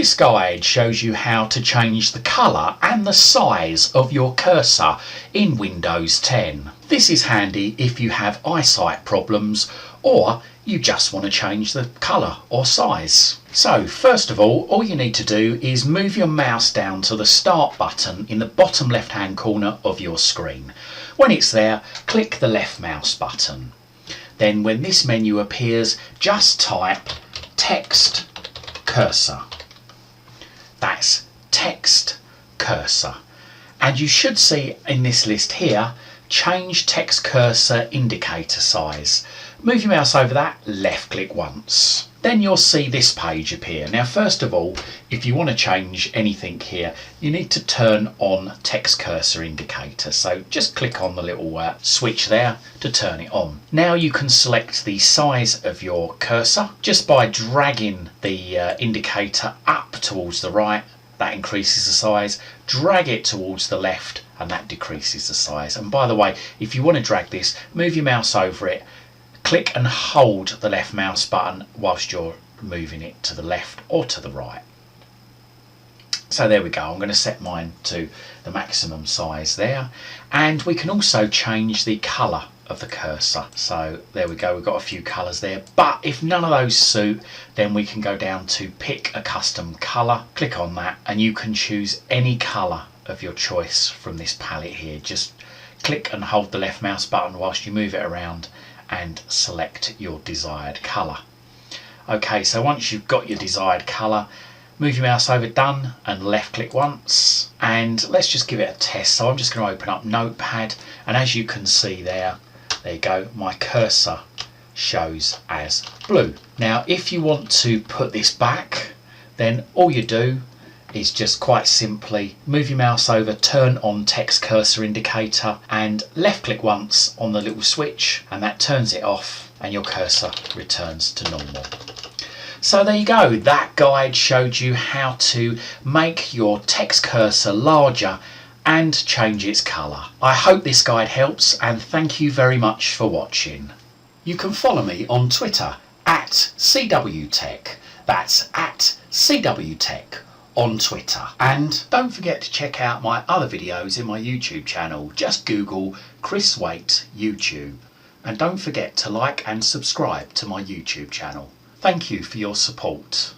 This guide shows you how to change the colour and the size of your cursor in Windows 10. This is handy if you have eyesight problems or you just want to change the colour or size. So first of all you need to do is move your mouse down to the Start button in the bottom left hand corner of your screen. When it's there, click the left mouse button. Then when this menu appears, just type Text Cursor. That's Text Cursor. And you should see in this list here, Change Text Cursor Indicator Size. Move your mouse over that, left click once. Then you'll see this page appear. Now first of all, if you want to change anything here, you need to turn on Text Cursor Indicator. So just click on the little switch there to turn it on. Now you can select the size of your cursor just by dragging the indicator up towards the right. That increases the size. Drag it towards the left and that decreases the size. And by the way, if you want to drag this, move your mouse over it, click and hold the left mouse button whilst you're moving it to the left or to the right. So there we go. I'm going to set mine to the maximum size there. And we can also change the colour of the cursor. So there we go, we've got a few colours there, but if none of those suit, then we can go down to pick a custom colour, click on that, and you can choose any colour of your choice from this palette here. Just click and hold the left mouse button whilst you move it around and select your desired colour. Okay, so once you've got your desired colour, move your mouse over done and left click once, and let's just give it a test. So I'm just going to open up Notepad, and as you can see there you go, my cursor shows as blue. Now if you want to put this back, then all you do is just quite simply move your mouse over, turn on Text Cursor Indicator and left click once on the little switch, and that turns it off and your cursor returns to normal. So there you go, that guide showed you how to make your text cursor larger and change its colour. I hope this guide helps and thank you very much for watching. You can follow me on Twitter at CWTech, that's at CWTech on Twitter. And don't forget to check out my other videos in my YouTube channel. Just Google Chris Waite YouTube. And don't forget to like and subscribe to my YouTube channel. Thank you for your support.